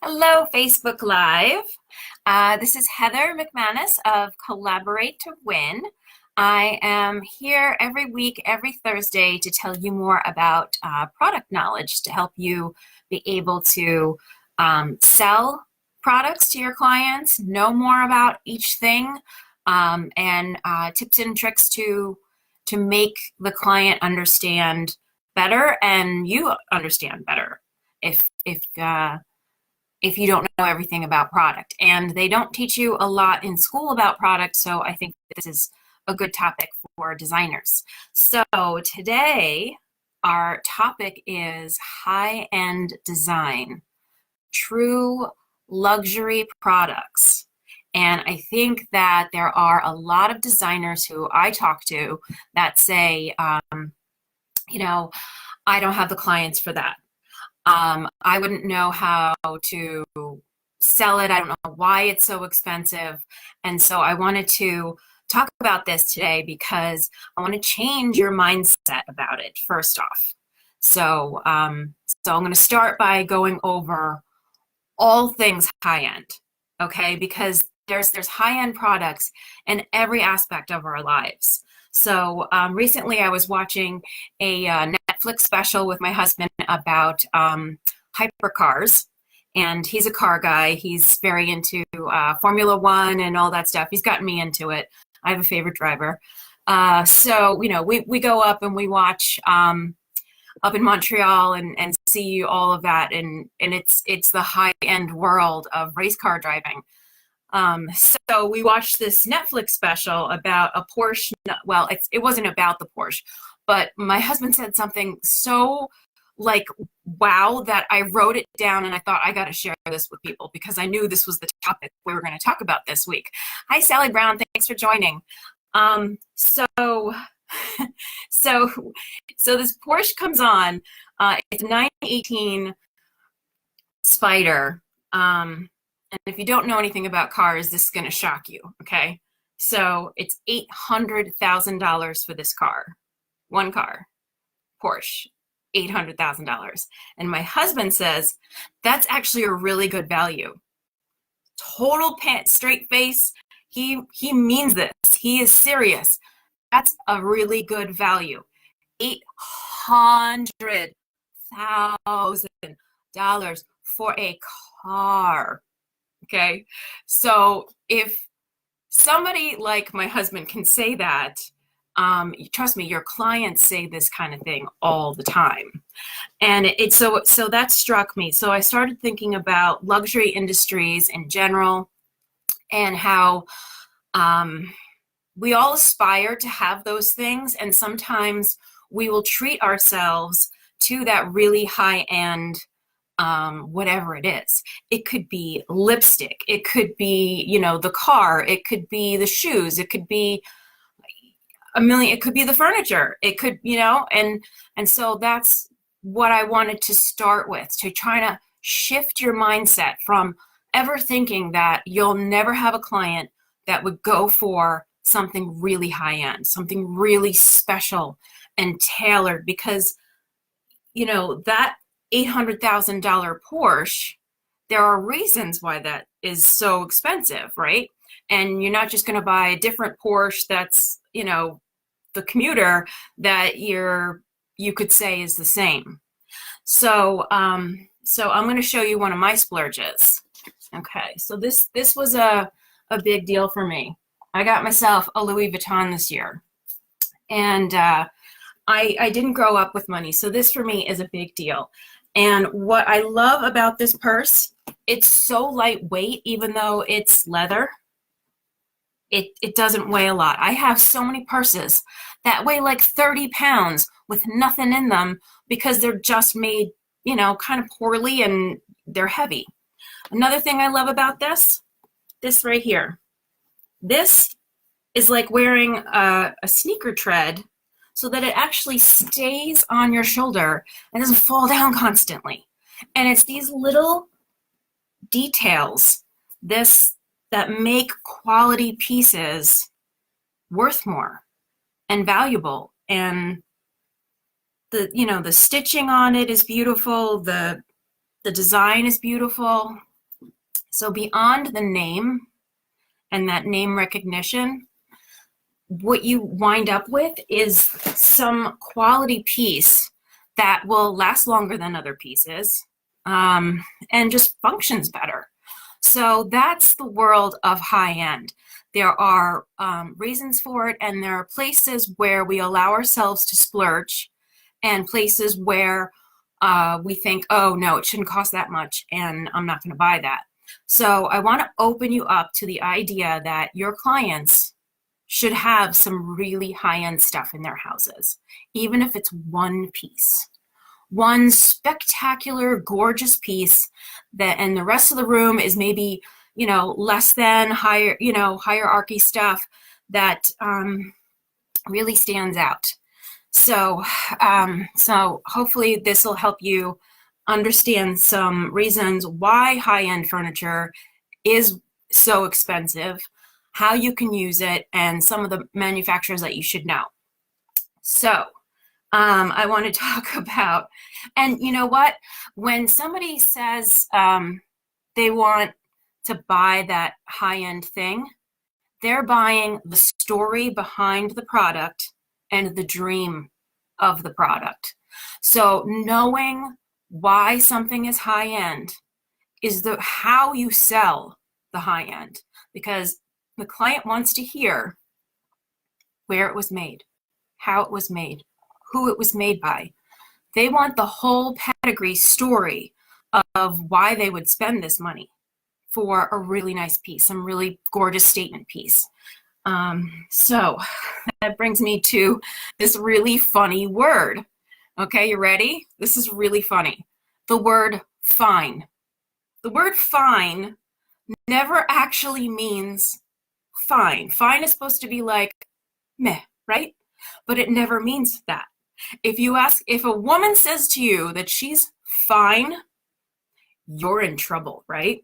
Hello, Facebook Live. This is Heather McManus of Collaborate to Win. I am here every week, every Thursday, to tell you more about product knowledge to help you be able to sell products to your clients, know more about each thing, and tips and tricks to make the client understand better and you understand better. If you don't know everything about product. And they don't teach you a lot in school about product, so I think this is a good topic for designers. So today, our topic is high-end design, true luxury products. And I think that there are a lot of designers who I talk to that say, I don't have the clients for that. I wouldn't know how to sell it. I don't know why it's so expensive. And so I wanted to talk about this today because I want to change your mindset about it first off. So I'm going to start by going over all things high-end, okay? Because there's high-end products in every aspect of our lives. So recently I was watching a Netflix special with my husband about hypercars, and he's a car guy. He's very into Formula One and all that stuff. He's gotten me into it. I have a favorite driver. So, we go up and we watch up in Montreal and see all of that, and it's the high-end world of race car driving. So we watched this Netflix special about a Porsche. Well, it wasn't about the Porsche, but my husband said something so like, wow, that I wrote it down and I thought I got to share this with people because I knew this was the topic we were going to talk about this week. Hi, Sally Brown. Thanks for joining. So this Porsche comes on. It's a 918 Spider. And if you don't know anything about cars, this is going to shock you, okay? So it's $800,000 for this car. One car, Porsche, $800,000. And my husband says, that's actually a really good value. Total straight face. He means this. He is serious. That's a really good value. $800,000 for a car. Okay, so if somebody like my husband can say that, trust me, your clients say this kind of thing all the time. And so that struck me. So I started thinking about luxury industries in general and how we all aspire to have those things. And sometimes we will treat ourselves to that really high-end whatever it is. It could be lipstick, it could be, the car, it could be the shoes, it could be it could be the furniture, it could, and so that's what I wanted to start with, to try to shift your mindset from ever thinking that you'll never have a client that would go for something really high-end, something really special and tailored, because that $800,000 Porsche, there are reasons why that is so expensive, right? And you're not just going to buy a different Porsche that's, the commuter that you could say is the same. So I'm going to show you one of my splurges. Okay, so this was a big deal for me. I got myself a Louis Vuitton this year, and I didn't grow up with money, so this for me is a big deal. And what I love about this purse, it's so lightweight, even though it's leather. It doesn't weigh a lot. I have so many purses that weigh like 30 pounds with nothing in them because they're just made, kind of poorly, and they're heavy. Another thing I love about this right here. This is like wearing a sneaker tread, so that it actually stays on your shoulder and doesn't fall down constantly. And it's these little details that make quality pieces worth more and valuable. And the stitching on it is beautiful. The design is beautiful. So beyond the name and that name recognition, what you wind up with is some quality piece that will last longer than other pieces, and just functions better. So that's the world of high end. There are reasons for it, and there are places where we allow ourselves to splurge, and places where we think, oh no, it shouldn't cost that much, and I'm not going to buy that. So I want to open you up to the idea that your clients should have some really high-end stuff in their houses, even if it's one piece. One spectacular, gorgeous piece that, and the rest of the room is maybe, less than higher, hierarchy stuff that really stands out. So, so hopefully this will help you understand some reasons why high-end furniture is so expensive, how you can use it, and some of the manufacturers that you should know. So I want to talk about, and you know what, when somebody says they want to buy that high-end thing, they're buying the story behind the product and the dream of the product. So knowing why something is high-end is how you sell the high-end, because the client wants to hear where it was made, how it was made, who it was made by. They want the whole pedigree story of why they would spend this money for a really nice piece, some really gorgeous statement piece. So that brings me to this really funny word. Okay, you ready? This is really funny. The word fine. The word fine never actually means fine. Fine is supposed to be like meh, right? But it never means that. If a woman says to you that she's fine, you're in trouble, right?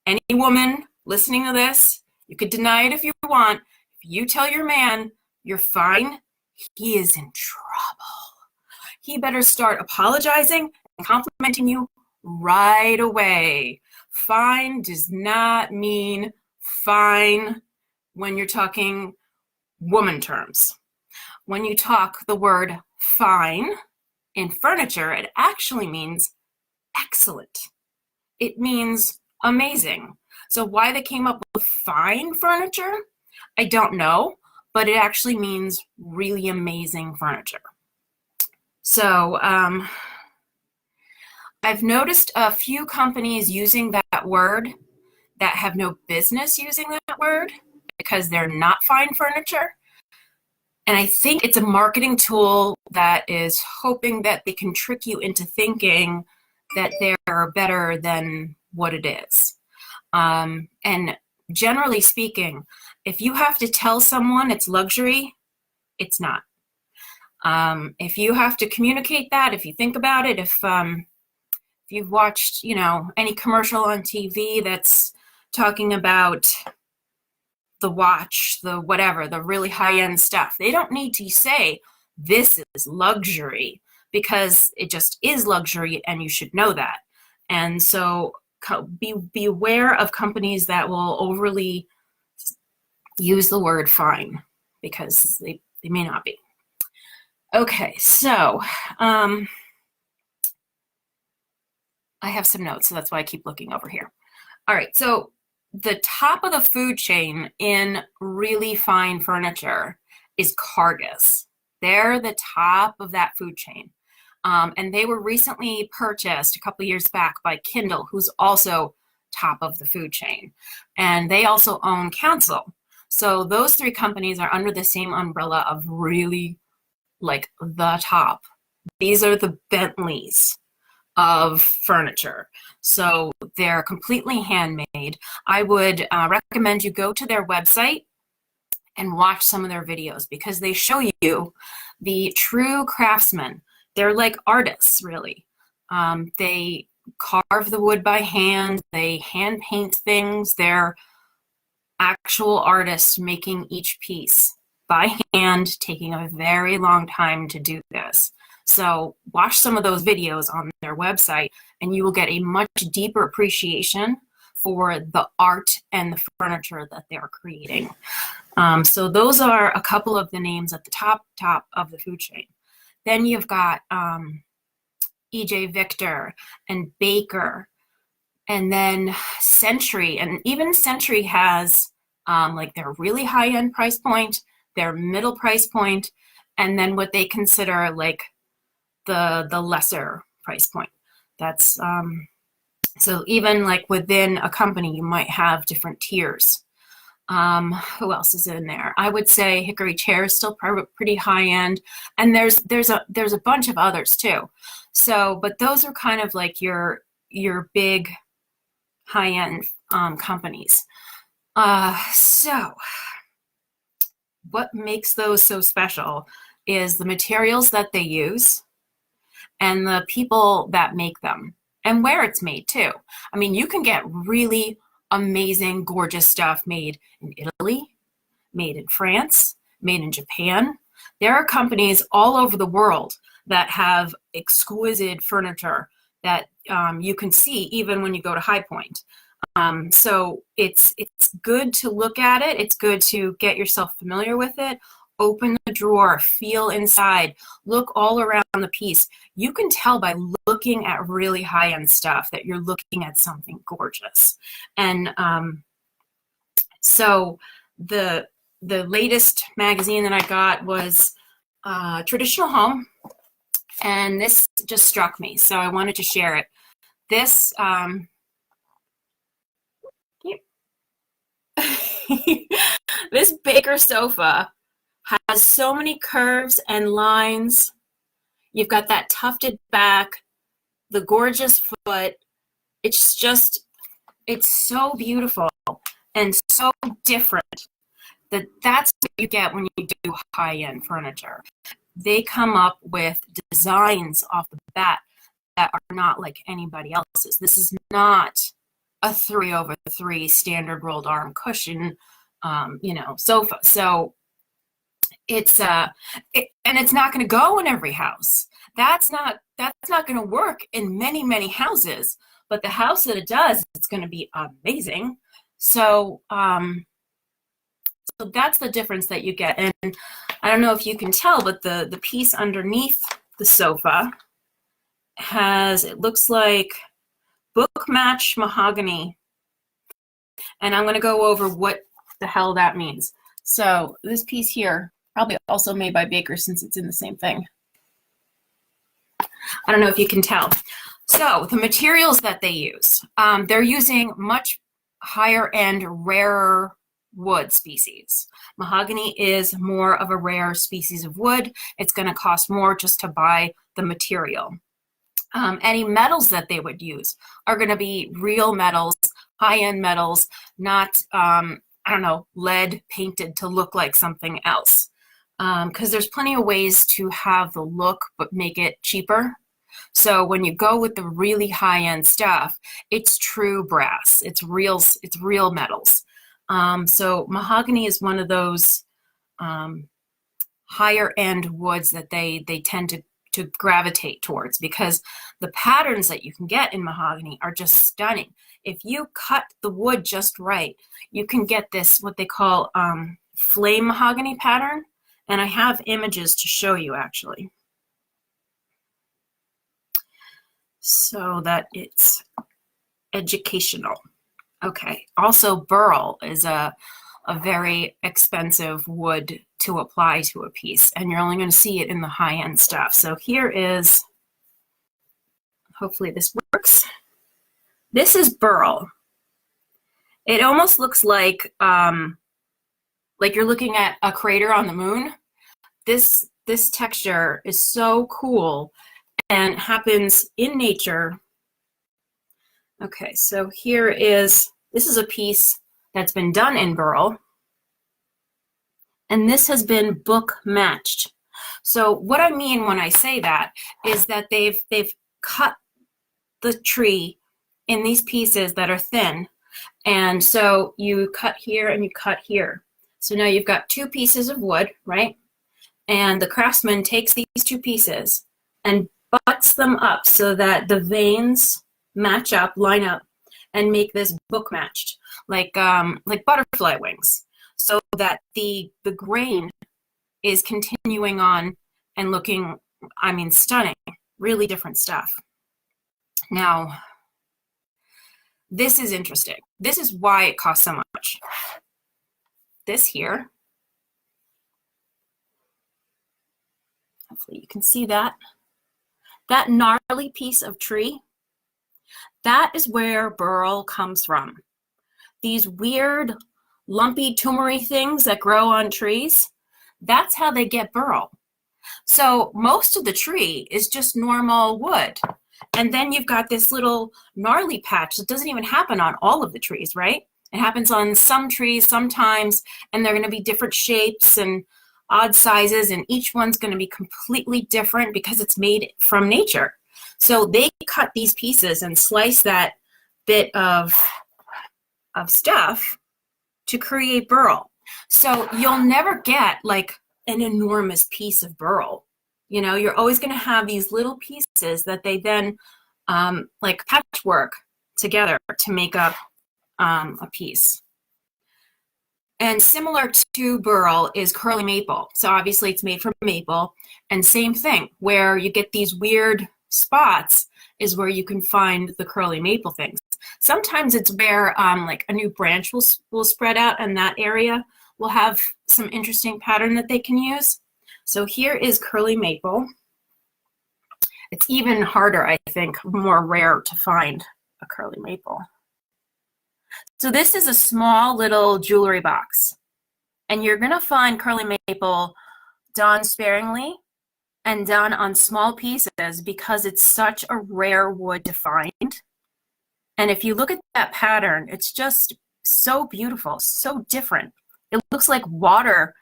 Any woman listening to this, you could deny it if you want. If you tell your man you're fine, he is in trouble. He better start apologizing and complimenting you right away. Fine does not mean fine when you're talking woman terms. When you talk the word fine in furniture, it actually means excellent. It means amazing. So why they came up with fine furniture, I don't know, but it actually means really amazing furniture. So I've noticed a few companies using that word that have no business using that word because they're not fine furniture. And I think it's a marketing tool that is hoping that they can trick you into thinking that they're better than what it is. And generally speaking, if you have to tell someone it's luxury, it's not. If you have to communicate that, if you think about it, if you've watched, any commercial on TV that's talking about the watch, the whatever, the really high-end stuff, they don't need to say this is luxury, because it just is luxury and you should know that. And so be aware of companies that will overly use the word fine, because they may not be. Okay, so I have some notes, so that's why I keep looking over here. All right, so the top of the food chain in really fine furniture is Cargus. They're the top of that food chain. And they were recently purchased a couple years back by Kindle, who's also top of the food chain. And they also own Council. So those three companies are under the same umbrella of really like the top. These are the Bentleys of furniture. So they're completely handmade. I would recommend you go to their website and watch some of their videos, because they show you the true craftsmen. They're like artists, really. They carve the wood by hand. They hand paint things. They're actual artists making each piece by hand, taking a very long time to do this. So watch some of those videos on their website, and you will get a much deeper appreciation for the art and the furniture that they're creating. So those are a couple of the names at the top of the food chain. Then you've got E.J. Victor and Baker, and then Century. And even Century has like their really high-end price point, their middle price point, and then what they consider like the lesser price point. That's so even like within a company, you might have different tiers. Who else is in there? I would say Hickory Chair is still pretty high end, and there's a bunch of others too. So, but those are kind of like your big high end companies. So, what makes those so special is the materials that they use and the people that make them and where it's made too. I mean, you can get really amazing, gorgeous stuff made in Italy, made in France, made in Japan. There are companies all over the world that have exquisite furniture that you can see even when you go to High Point. So it's good to look at it. It's good to get yourself familiar with it. Open the drawer, feel inside, look all around the piece. You can tell by looking at really high-end stuff that you're looking at something gorgeous. And so the latest magazine that I got was Traditional Home, and this just struck me, so I wanted to share it. This this Baker sofa has so many curves and lines. You've got that tufted back, the gorgeous foot. It's so beautiful and so different that's what you get when you do high-end furniture. They come up with designs off the bat that are not like anybody else's. This is not a 3/3 standard rolled arm cushion, sofa. So it's and it's not going to go in every house. That's not going to work in many houses. But the house that it does, it's going to be amazing. So so that's the difference that you get. And I don't know if you can tell, but the piece underneath the sofa it looks like book match mahogany. And I'm going to go over what the hell that means. So this piece here, probably also made by Baker since it's in the same thing. I don't know if you can tell. So the materials that they use, they're using much higher end, rarer wood species. Mahogany is more of a rare species of wood. It's going to cost more just to buy the material. Any metals that they would use are going to be real metals, high-end metals, not, lead painted to look like something else. Because there's plenty of ways to have the look but make it cheaper. So when you go with the really high-end stuff, it's true brass. It's real metals. So mahogany is one of those higher-end woods that they tend to gravitate towards, because the patterns that you can get in mahogany are just stunning. If you cut the wood just right, you can get this, what they call flame mahogany pattern. And I have images to show you actually, so that it's educational. Okay, also burl is a very expensive wood to apply to a piece, and you're only going to see it in the high-end stuff. So here is, hopefully this works. This is burl. It almost looks like you're looking at a crater on the moon. This texture is so cool and happens in nature. Okay, so this is a piece that's been done in burl, and this has been book matched. So what I mean when I say that is that they've cut the tree in these pieces that are thin, and so you cut here and you cut here. So now you've got two pieces of wood, right? And the craftsman takes these two pieces and butts them up so that the veins match up, line up, and make this book matched, like butterfly wings, so that the grain is continuing on and looking, I mean, stunning, really different stuff. Now, this is interesting. This is why it costs so much. This here, hopefully you can see that. That gnarly piece of tree, that is where burl comes from. These weird, lumpy, tumory things that grow on trees, that's how they get burl. So most of the tree is just normal wood. And then you've got this little gnarly patch that doesn't even happen on all of the trees, right? It happens on some trees sometimes, and they're going to be different shapes and odd sizes, and each one's going to be completely different because it's made from nature. So they cut these pieces and slice that bit of stuff to create burl. So you'll never get like an enormous piece of burl. You know, you're always going to have these little pieces that they then like patchwork together to make up a piece. And similar to burl is curly maple. So obviously it's made from maple, and same thing, where you get these weird spots is where you can find the curly maple things. Sometimes it's where like a new branch will spread out, and that area will have some interesting pattern that they can use. So here is curly maple. It's even harder, I think, more rare to find a curly maple. So this is a small little jewelry box, and you're going to find curly maple done sparingly and done on small pieces because it's such a rare wood to find. And if you look at that pattern, it's just so beautiful, so different. It looks like water,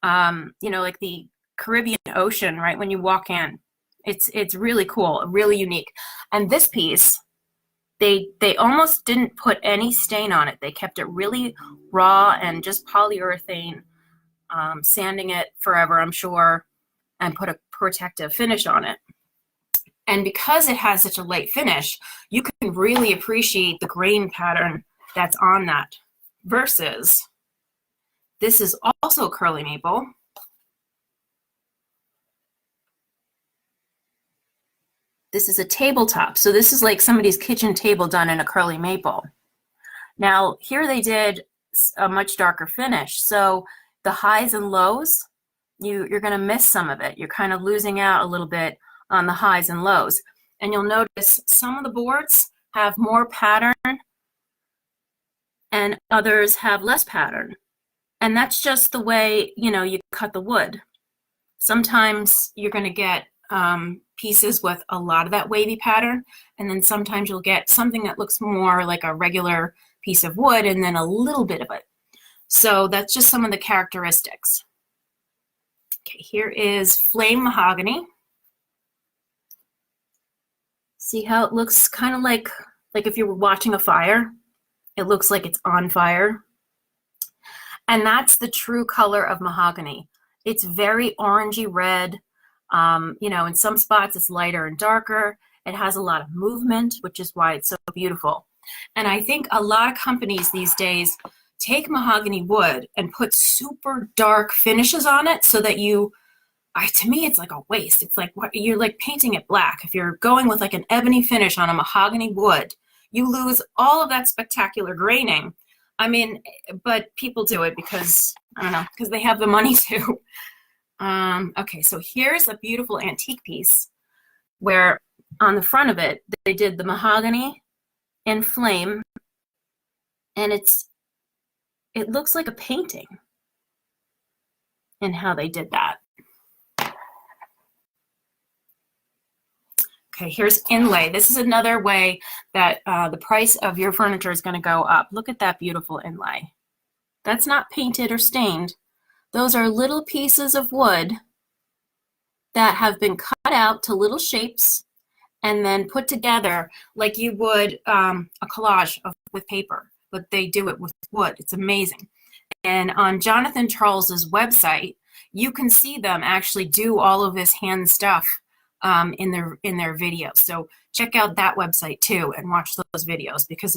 you know, like the Caribbean Ocean, right, when you walk in. It's really cool, really unique. And this piece, they almost didn't put any stain on it. They kept it really raw and just polyurethane, sanding it forever, I'm sure, and put a protective finish on it. And because it has such a light finish, you can really appreciate the grain pattern that's on that. Versus, this is also curly maple. This is a tabletop. So this is like somebody's kitchen table done in a curly maple. Now, here they did a much darker finish. So the highs and lows, you're going to miss some of it. You're kind of losing out a little bit on the highs and lows. And you'll notice some of the boards have more pattern and others have less pattern. And that's just the way, you know, you cut the wood. Sometimes you're going to get pieces with a lot of that wavy pattern, and then sometimes you'll get something that looks more like a regular piece of wood and then a little bit of it. So that's just some of the characteristics. Okay, here is flame mahogany. See how it looks kind of like if you were watching a fire, it looks like it's on fire. And that's the true color of mahogany. It's very orangey red. You know, in some spots it's lighter and darker. It has a lot of movement, which is why it's so beautiful. And I think a lot of companies these days take mahogany wood and put super dark finishes on it so that to me, it's like a waste. It's like you're like painting it black. If you're going with like an ebony finish on a mahogany wood, you lose all of that spectacular graining. I mean, but people do it because, I don't know, because they have the money to. Okay, so here's a beautiful antique piece where on the front of it, they did the mahogany in flame, and it looks like a painting in how they did that. Okay, here's inlay. This is another way that the price of your furniture is going to go up. Look at that beautiful inlay. That's not painted or stained. Those are little pieces of wood that have been cut out to little shapes and then put together like you would a collage with paper, but they do it with wood. It's amazing. And on Jonathan Charles's website, you can see them actually do all of this hand stuff in their videos. So check out that website too and watch those videos because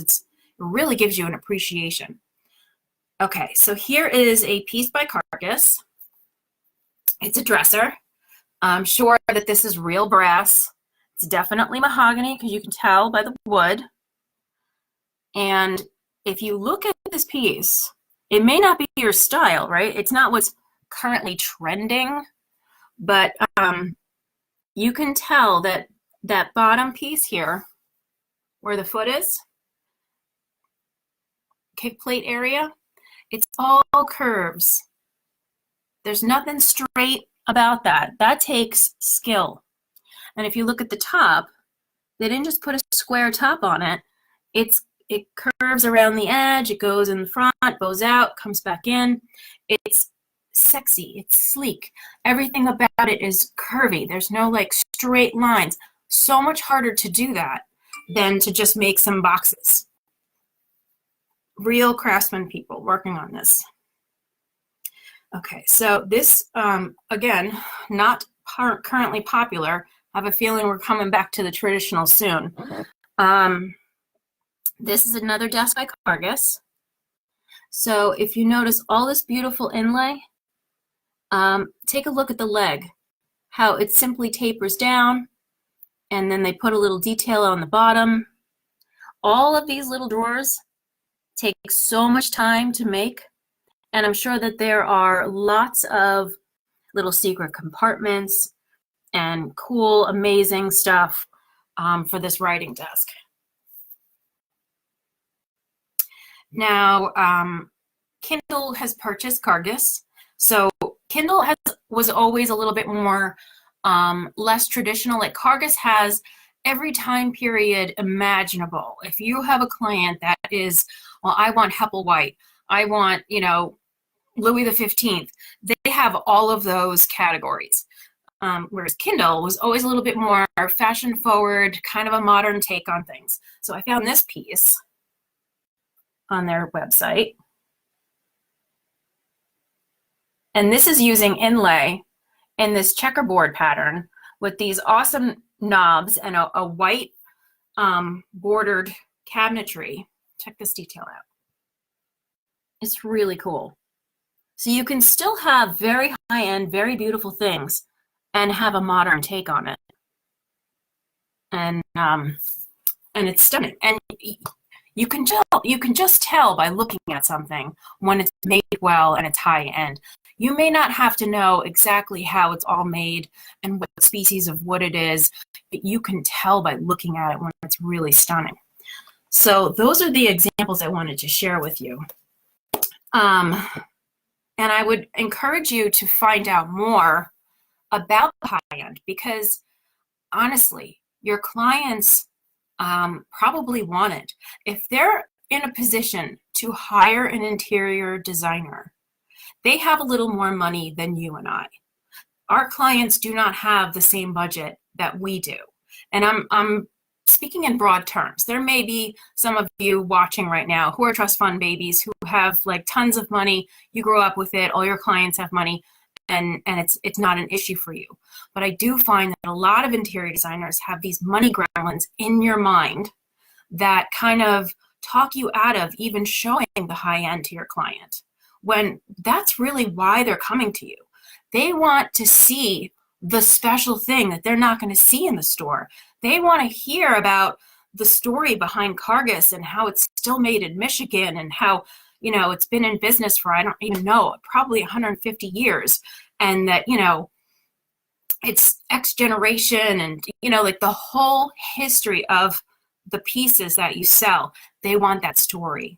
really gives you an appreciation. Okay, so here is a piece by Carcass. It's a dresser. I'm sure that this is real brass. It's definitely mahogany because you can tell by the wood. And if you look at this piece, it may not be your style, right? It's not what's currently trending, but you can tell that that bottom piece here, where the foot is, kick plate area, it's all curves. There's nothing straight about that. That takes skill. And if you look at the top, they didn't just put a square top on it. It curves around the edge, it goes in the front, bows out, comes back in. It's sexy, it's sleek. Everything about it is curvy. There's no like straight lines. So much harder to do that than to just make some boxes. Real craftsman people working on this. Okay, so this, again, not currently popular. I have a feeling we're coming back to the traditional soon. This is another desk by Carcass. So if you notice all this beautiful inlay, take a look at the leg, how it simply tapers down, and then they put a little detail on the bottom. All of these little drawers take so much time to make, and I'm sure that there are lots of little secret compartments and cool, amazing stuff for this writing desk. Now, Kindle has purchased Carcass. So Kindle was always a little bit more less traditional. Like Carcass has every time period imaginable. If you have a client that is, well, I want Hepplewhite, I want, you know, Louis XV, they have all of those categories. Whereas Kindle was always a little bit more fashion forward, kind of a modern take on things. So I found this piece on their website. And this is using inlay in this checkerboard pattern with these awesome knobs and a white bordered cabinetry. Check this detail out. It's really cool. So you can still have very high-end, very beautiful things and have a modern take on it. And it's stunning. And you can just tell by looking at something when it's made well and it's high-end. You may not have to know exactly how it's all made and what species of wood it is, but you can tell by looking at it when it's really stunning. So those are the examples I wanted to share with you. And I would encourage you to find out more about the high-end because honestly, your clients probably want it. If they're in a position to hire an interior designer, they have a little more money than you and I. Our clients do not have the same budget that we do. And I'm speaking in broad terms. There may be some of you watching right now who are trust fund babies who have like tons of money. You grow up with it, all your clients have money, and it's not an issue for you. But I do find that a lot of interior designers have these money gremlins in your mind that kind of talk you out of even showing the high end to your client, when that's really why they're coming to you. They want to see the special thing that they're not going to see in the store. They want to hear about the story behind Carcass and how it's still made in Michigan and how, you know, it's been in business for, I don't even know, probably 150 years. And that, you know, it's X generation and, you know, like the whole history of the pieces that you sell. They want that story.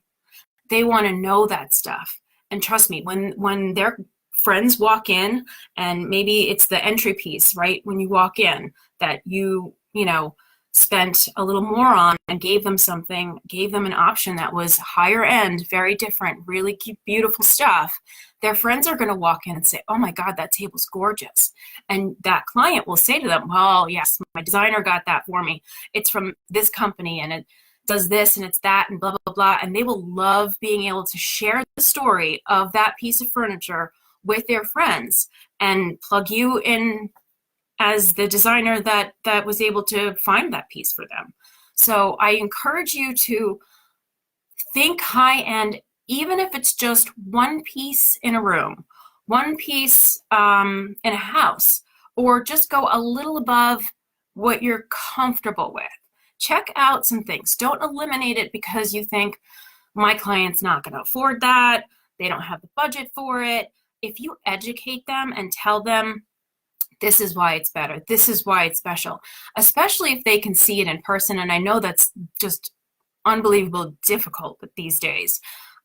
They want to know that stuff. And trust me, when their friends walk in, and maybe it's the entry piece, right? When you walk in that you know, spent a little more on and gave them something, gave them an option that was higher end, very different, really beautiful stuff, their friends are going to walk in and say, oh my God, that table's gorgeous. And that client will say to them, well, yes, my designer got that for me. It's from this company and it does this and it's that and blah, blah, blah. And they will love being able to share the story of that piece of furniture with their friends and plug you in as the designer that was able to find that piece for them. So I encourage you to think high end, even if it's just one piece in a room, one piece in a house, or just go a little above what you're comfortable with. Check out some things. Don't eliminate it because you think my client's not going to afford that. They don't have the budget for it. If you educate them and tell them, this is why it's better, this is why it's special, especially if they can see it in person. And I know that's just unbelievable difficult these days.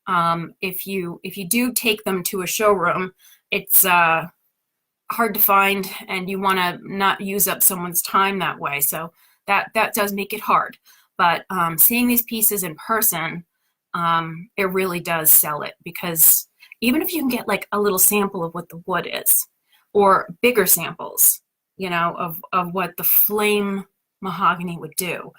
If you do take them to a showroom, it's hard to find, and you want to not use up someone's time that way. So that does make it hard. But seeing these pieces in person, it really does sell it, because even if you can get like a little sample of what the wood is, or bigger samples, you know, of what the flame mahogany would do,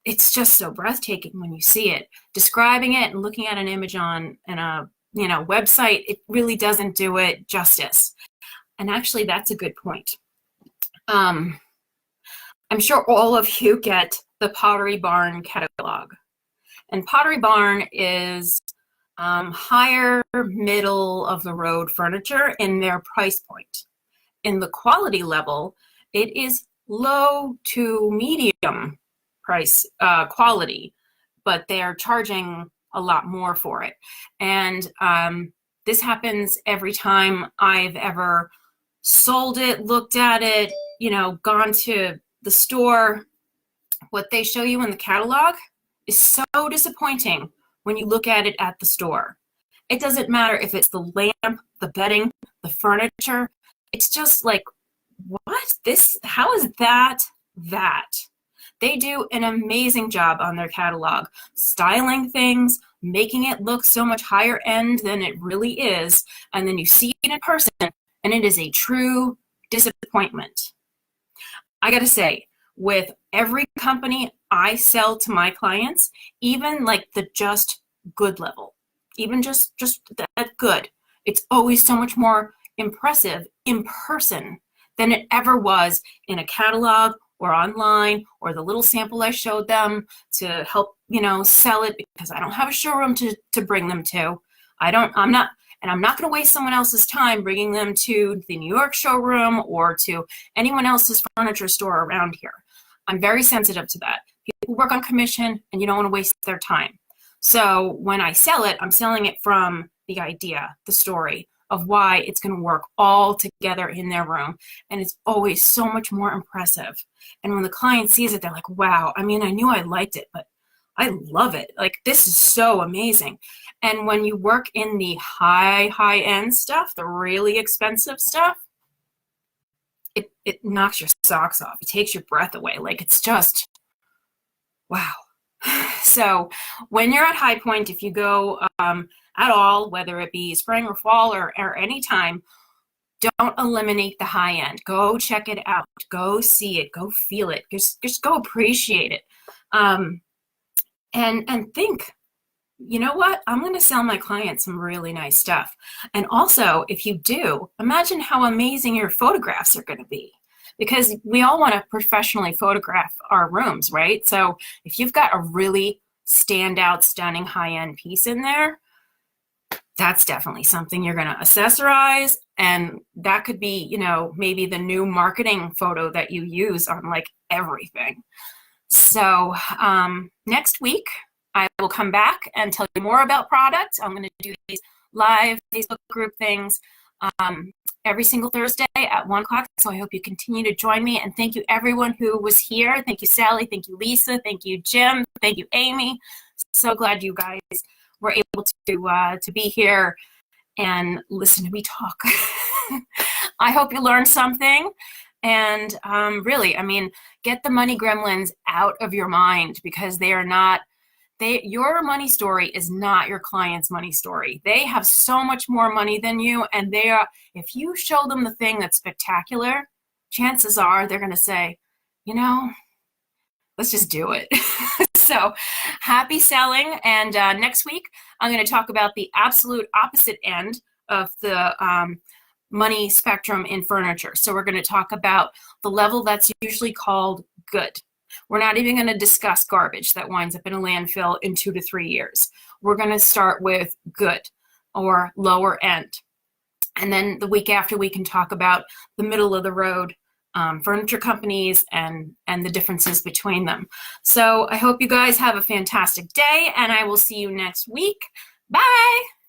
it's just so breathtaking when you see it. Describing it and looking at an image on a website, it really doesn't do it justice. And actually, that's a good point. I'm sure all of you get the Pottery Barn catalog. And Pottery Barn is higher middle of the road furniture in their price point. In the quality level, it is low to medium price quality, but they're charging a lot more for it. And this happens every time I've ever sold it, looked at it, gone to the store. What they show you in the catalog is so disappointing when you look at it at the store. It doesn't matter if it's the lamp, the bedding, the furniture. It's just like, what? How is that? They do an amazing job on their catalog, styling things, making it look so much higher end than it really is. And then you see it in person, and it is a true disappointment. I gotta say, with every company I sell to my clients, even like the just good level, even just that good, it's always so much more impressive in person than it ever was in a catalog or online, or the little sample I showed them to help, sell it, because I don't have a showroom to bring them to. I'm not going to waste someone else's time bringing them to the New York showroom or to anyone else's furniture store around here. I'm very sensitive to that. People work on commission, and you don't want to waste their time. So when I sell it, I'm selling it from the idea, the story of why it's going to work all together in their room. And it's always so much more impressive. And when the client sees it, they're like, wow, I mean, I knew I liked it, but I love it. Like, this is so amazing. And when you work in the high end stuff, the really expensive stuff, it knocks your socks off. It takes your breath away. Like, it's just, wow. So when you're at High Point, if you go at all, whether it be spring or fall or any time, don't eliminate the high end. Go check it out. Go see it. Go feel it. Just go appreciate it. And think, you know what? I'm going to sell my clients some really nice stuff. And also, if you do, imagine how amazing your photographs are going to be, because we all want to professionally photograph our rooms, right? So if you've got a really standout, stunning high-end piece in there, that's definitely something you're going to accessorize. And that could be, maybe the new marketing photo that you use on like everything. So next week, I will come back and tell you more about products. I'm going to do these live Facebook group things every single Thursday at 1 o'clock. So I hope you continue to join me. And thank you, everyone who was here. Thank you, Sally. Thank you, Lisa. Thank you, Jim. Thank you, Amy. So glad you guys were able to be here and listen to me talk. I hope you learned something. And really, get the money gremlins out of your mind, because they are not. Your money story is not your client's money story. They have so much more money than you, and if you show them the thing that's spectacular, chances are they're going to say, let's just do it. So happy selling. And next week, I'm going to talk about the absolute opposite end of the money spectrum in furniture. So we're going to talk about the level that's usually called good. We're not even going to discuss garbage that winds up in a landfill in 2 to 3 years. We're going to start with good or lower end. And then the week after, we can talk about the middle of the road furniture companies and the differences between them. So I hope you guys have a fantastic day, and I will see you next week. Bye.